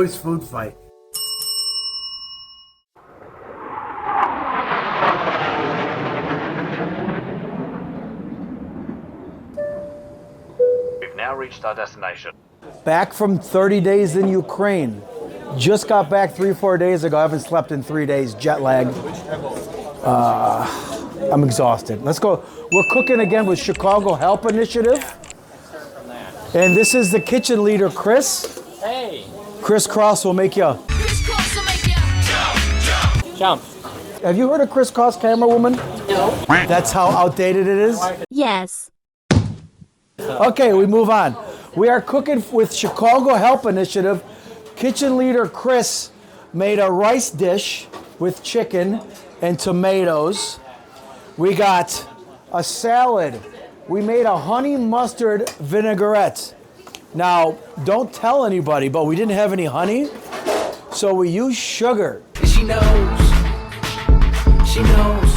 Joey's Food Fight. We've now reached our destination. Back from 30 days in Ukraine. Just got back 3-4 days ago. I haven't slept in 3 days, jet lag. I'm exhausted. Let's go. We're cooking again with Chicago Help Initiative. And this is the kitchen leader, Chris. Hey. Chris Cross will make you Jump. Have you heard of Chris Cross, camera woman? No. That's how outdated it is? Yes. Okay, we move on. We are cooking with Chicago Help Initiative. Kitchen leader Chris made a rice dish with chicken and tomatoes. We got a salad. We made a honey mustard vinaigrette. Now, don't tell anybody, but we didn't have any honey, so we used sugar. She knows. She knows.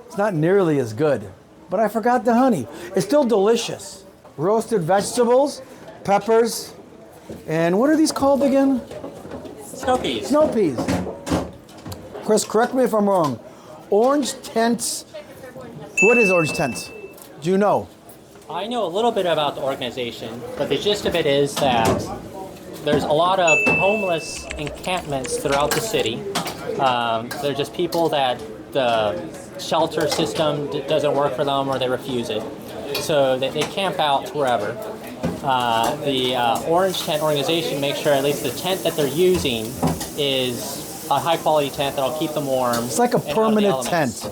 It's not nearly as good, but I forgot the honey. It's still delicious. Roasted vegetables, peppers, and what are these called again? Snow peas. Snow peas. Chris, correct me if I'm wrong. Orange tents. What is Orange Tents? Do you know? I know a little bit about the organization, but the gist of it is that there's a lot of homeless encampments throughout the city. They're just people that the shelter system doesn't work for them or they refuse it. So they camp out wherever. The Orange Tent organization makes sure at least the tent that they're using is a high quality tent that'll keep them warm. It's like a permanent tent.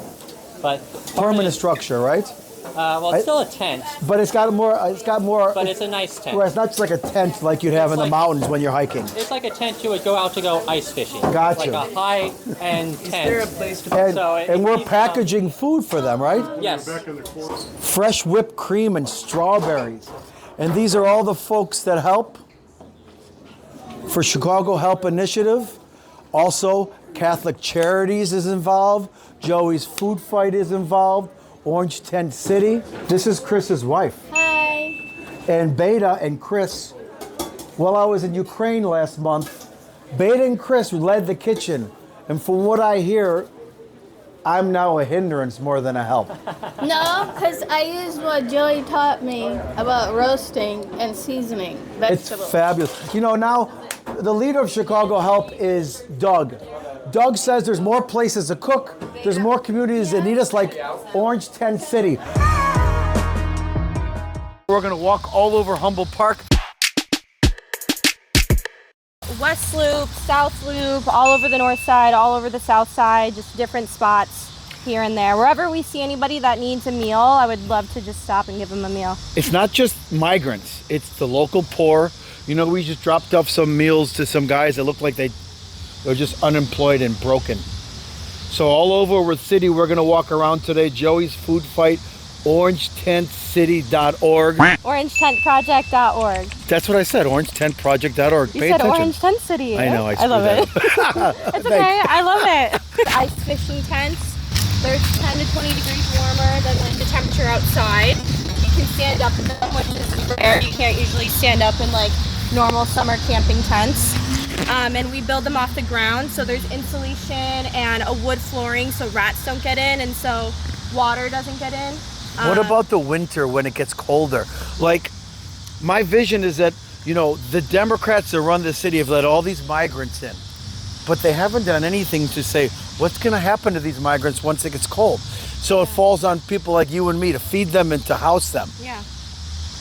But permanent structure, right? Well, it's still a tent. But it's got more. But it's a nice tent. Right, it's not just like a tent like you'd have in the mountains when you're hiking. It's like a tent you would go out to go ice fishing. Gotcha. Like a high-end tent. Is there a place to? And we're packaging food for them, right? Yes. Fresh whipped cream and strawberries. And these are all the folks that help for Chicago Help Initiative. Also, Catholic Charities is involved. Joey's Food Fight is involved. Orange Tent City. This is Chris's wife. Hi. And Beta and Chris, while I was in Ukraine last month, Beta and Chris led the kitchen. And from what I hear, I'm now a hindrance more than a help. No, because I used what Joey taught me about roasting and seasoning vegetables. It's fabulous. You know, now the leader of Chicago Help is Doug. Doug says there's more places to cook. There's more communities that need us, like Orange Tent City. We're gonna walk all over Humboldt Park. West Loop, South Loop, all over the north side, all over the south side, just different spots here and there. Wherever we see anybody that needs a meal, I would love to just stop and give them a meal. It's not just migrants, it's the local poor. You know, we just dropped off some meals to some guys that look like they're just unemployed and broken. So all over the city, we're gonna walk around today. Joey's Food Fight, orangetentcity.org. OrangeTentProject.org. That's what I said, orangetentproject.org. You said Orange Tent City. I know, I love it. It's okay, I love it. Ice fishing tents. They're 10 to 20 degrees warmer than like the temperature outside. You can stand up in them, which is rare. You can't usually stand up in like normal summer camping tents. And we build them off the ground, so there's insulation and a wood flooring so rats don't get in and so water doesn't get in. What about the winter when it gets colder? Like, my vision is that, you know, the Democrats that run the city have let all these migrants in, but they haven't done anything to say what's going to happen to these migrants once it gets cold. So it falls on people like you and me to feed them and to house them. Yeah.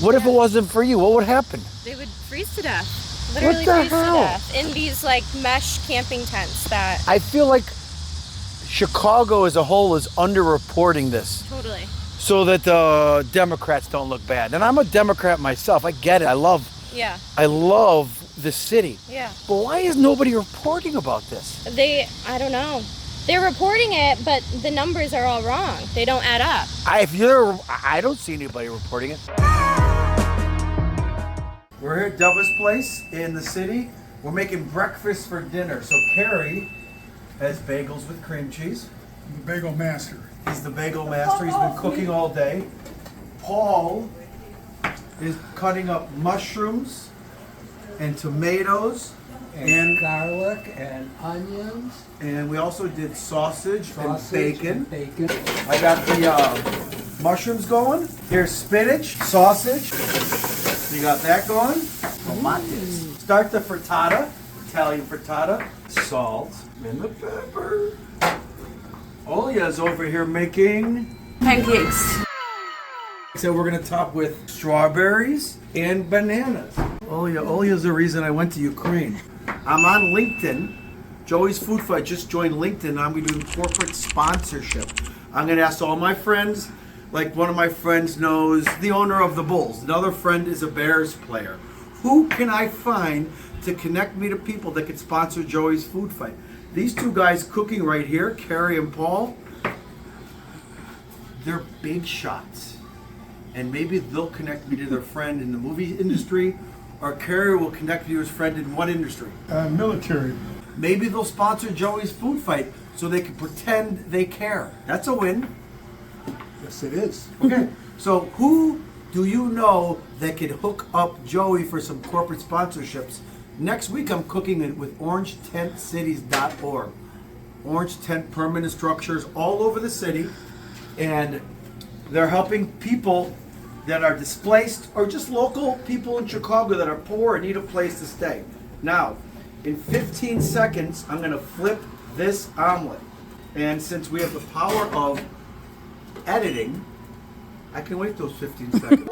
What if it wasn't for you? What would happen? They would freeze to death. Literally What the freeze hell? to death in these like mesh camping tents that. I feel like Chicago as a whole is underreporting this. Totally. So that the Democrats don't look bad. And I'm a Democrat myself. I get it. I love the city. Yeah. But why is nobody reporting about this? I don't know. They're reporting it, but the numbers are all wrong. They don't add up. I don't see anybody reporting it. We're here at Deborah's place in the city. We're making breakfast for dinner. So Carrie has bagels with cream cheese. I'm the bagel master. He's the bagel master. He's been cooking all day. Paul is cutting up mushrooms and tomatoes and garlic and onions. And we also did sausage and Bacon. I got the mushrooms going. Here's spinach, sausage. You got that going. Tomates. Start the frittata, Italian frittata. Salt and the pepper. Olia's over here making Pancakes. so we're gonna top with strawberries and bananas. Olia's the reason I went to Ukraine. I'm on LinkedIn. Joey's Food Fight just joined LinkedIn. I'm gonna do corporate sponsorship. I'm gonna ask all my friends, like one of my friends knows the owner of the Bulls. Another friend is a Bears player. Who can I find to connect me to people that could sponsor Joey's Food Fight? These two guys cooking right here, Carrie and Paul, they're big shots. And maybe they'll connect me to their friend in the movie industry, or Carrie will connect me to his friend in what industry? Military. Maybe they'll sponsor Joey's Food Fight so they can pretend they care. That's a win. Yes, it is. Okay, so who do you know that could hook up Joey for some corporate sponsorships? Next week I'm cooking it with OrangeTentCities.org. Orange Tent permanent structures all over the city, and they're helping people that are displaced or just local people in Chicago that are poor and need a place to stay. Now, in 15 seconds, I'm gonna flip this omelet. And since we have the power of editing, I can wait those 15 seconds.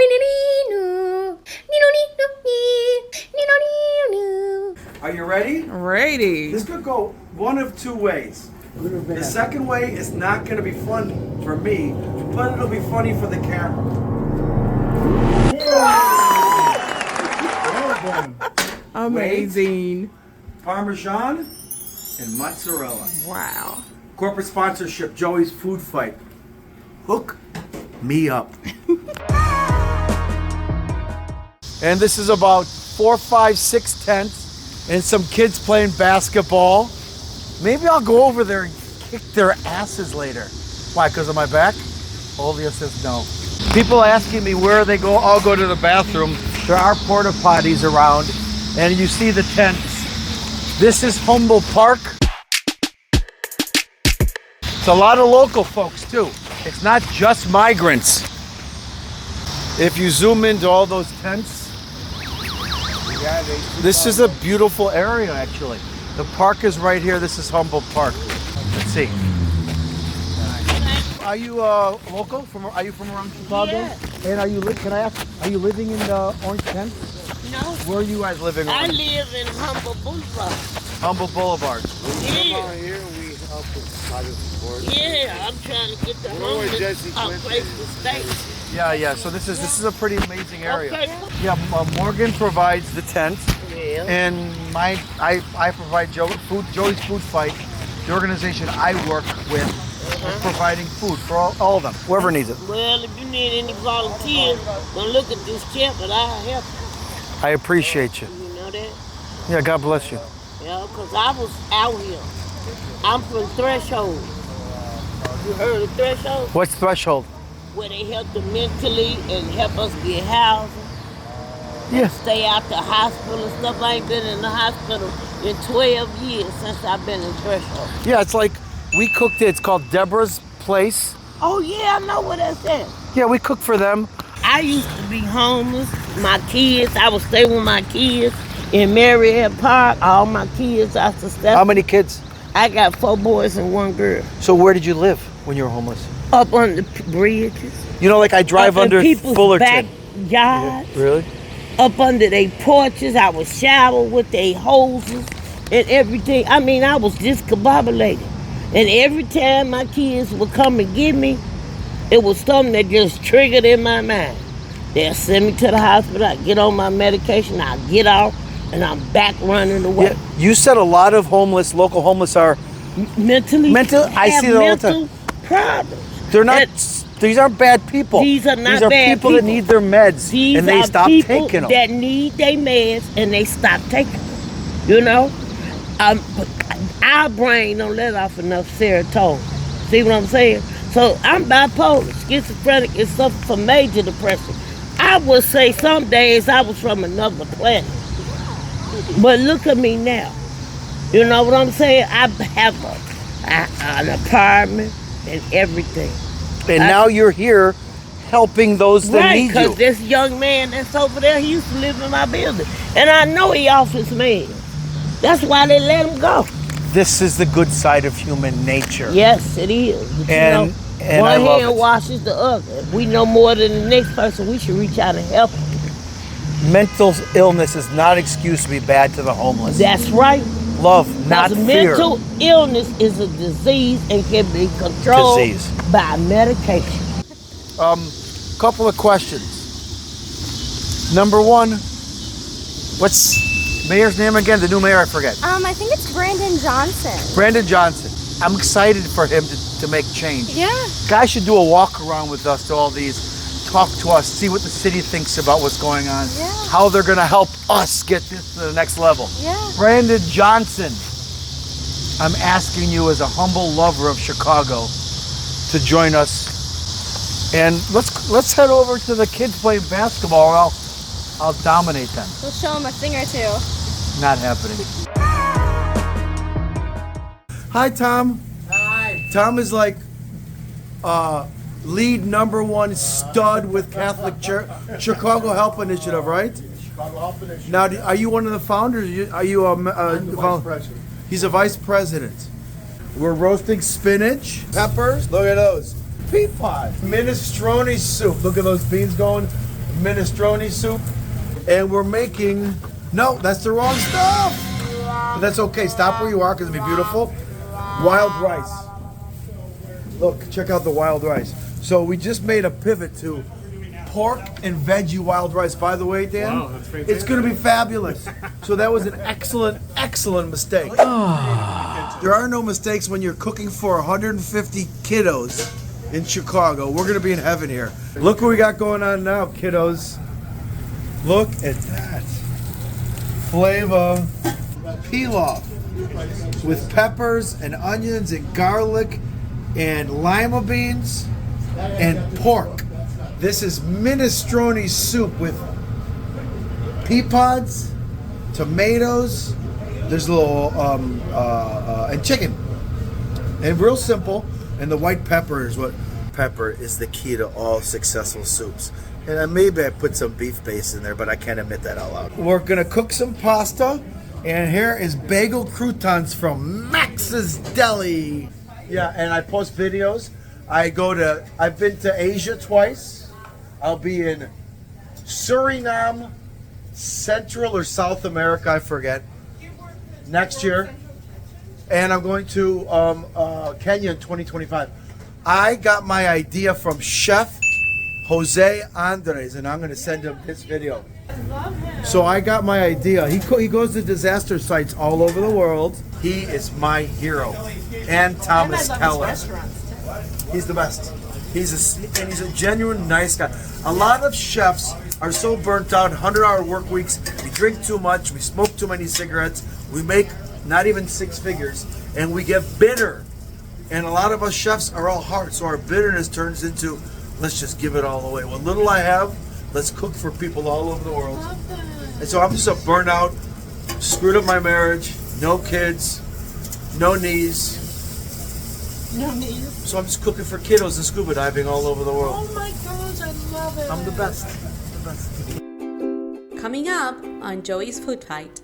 Are you ready? Ready. This could go one of two ways. The second way is not going to be fun for me, but it'll be funny for the camera. Amazing. Wait. Parmesan and mozzarella. Wow. Corporate sponsorship, Joey's Food Fight. Hook me up. And this is about 4, 5, 6 tents and some kids playing basketball. Maybe I'll go over there and kick their asses later. Why, because of my back? Olivia says no. People asking me where they go, I'll go to the bathroom. There are porta potties around, and you see the tents. This is Humboldt Park. It's a lot of local folks too. It's not just migrants. If you zoom into all those tents, this is a beautiful area actually. The park is right here. This is Humboldt Park. Let's see. Are you local? Are you from around Chicago? Yeah. And are you? Can I ask? Are you living in the Orange Tent? No. Where are you guys living? I live in Humboldt Boulevard. Humboldt Boulevard. Yeah. Here we help with private support. Yeah, I'm trying to get the homeless a place to stay. Yeah. So this is a pretty amazing area. Okay. Yeah, Morgan provides the tent, Yeah. and I provide Joey's Food Fight, the organization I work with, is providing food for all of them, whoever needs it. Well, if you need any volunteers, go look at this camp, but I'll help you. I appreciate you. You know that? Yeah, God bless you. Yeah, because I was out here. I'm from Threshold. You heard of Threshold? What's Threshold? Where they help them mentally and help us get housing. Yeah. Stay out the hospital and stuff. I ain't been in the hospital in 12 years since I've been in Threshold. Yeah, it's like we cooked it. It's called Debora's Place. Oh yeah, I know where that's at. Yeah, we cook for them. I used to be homeless. My kids, I would stay with my kids in Humboldt Park. All my kids, I used to stay. How many kids? I got 4 boys and 1 girl. So where did you live when you were homeless? Up on the bridges. You know, like I drive up in under people's Fullerton. backyards. Really? Up under their porches. I would shower with their hoses and everything. I mean, I was discombobulated. And every time my kids would come and get me, it was something that just triggered in my mind. They'll send me to the hospital, I get on my medication, I get off, and I'm back running away. Yeah, you said a lot of local homeless are mentally. I see that all the time. Problems. They're not. These aren't bad people. These are not These are bad people that need their meds, These and they are stop people taking them. that need their meds and they stop taking them. You know, our brain don't let off enough serotonin. See what I'm saying? So I'm bipolar, schizophrenic, and suffer from major depression. I would say some days I was from another planet. But look at me now. You know what I'm saying? I have an apartment and everything. And now you're here helping those that need you. Because this young man that's over there, he used to live in my building. And I know he off his man. That's why they let him go. This is the good side of human nature. Yes, it is. But And I one love hand it. washes the other. If we know more than the next person, we should reach out and help them. Mental illness is not an excuse to be bad to the homeless. That's right. Love, not Because fear. mental illness is a disease and can be controlled by medication. Couple of questions. Number one, what's mayor's name again? The new mayor, I forget. I think it's Brandon Johnson. Brandon Johnson. I'm excited for him to make change. Yeah. Guy should do a walk around with us to all these, talk to us, see what the city thinks about what's going on, how they're gonna help us get this to the next level. Yeah. Brandon Johnson, I'm asking you as a humble lover of Chicago to join us. And let's head over to the kids playing basketball, or I'll dominate them. We'll show him a thing or two. Not happening. Hi, Tom. Hi. Tom is like lead #1 stud with Catholic Chicago Help Initiative, right? Chicago Help Initiative. Now, are you one of the founders? Are you a Vice President. He's a vice president. We're roasting spinach, peppers. Look at those. Pea pods. Minestrone soup. Look at those beans going. Minestrone soup. And we're making, no, that's the wrong stuff. But that's okay. Stop where you are because it'll be beautiful. Wild rice. Look, check out the wild rice. So we just made a pivot to pork and veggie wild rice. By the way, Dan, Wow, that's fantastic. it's going to be fabulous. So that was an excellent, excellent mistake. There are no mistakes when you're cooking for 150 kiddos in Chicago. We're going to be in heaven here. Look what we got going on now, kiddos. Look at that. Flavor pilaf with peppers and onions and garlic and lima beans and pork. This is minestrone soup with pea pods, tomatoes, there's a little, and chicken. And real simple. And the white pepper is the key to all successful soups. And maybe I put some beef base in there, but I can't admit that out loud. We're gonna cook some pasta. And here is bagel croutons from Max's Deli. Yeah, and I post videos. I've been to Asia twice. I'll be in Suriname, Central or South America, I forget, next year. And I'm going to Kenya in 2025. I got my idea from Chef Jose Andres, and I'm going to send him this video. So I got my idea. He goes to disaster sites all over the world. He is my hero. And Thomas Keller. He's the best. He's a genuine nice guy. A lot of chefs are so burnt out, 100-hour work weeks. We drink too much. We smoke too many cigarettes. We make not even 6 figures, and we get bitter. And a lot of us chefs are all hard, so our bitterness turns into, let's just give it all away. What little I have, let's cook for people all over the world. And so I'm just a burnout, screwed up my marriage, no kids, no knees. No knees. So I'm just cooking for kiddos and scuba diving all over the world. Oh my gosh, I love it. I'm the best. Coming up on Joey's Food Fight.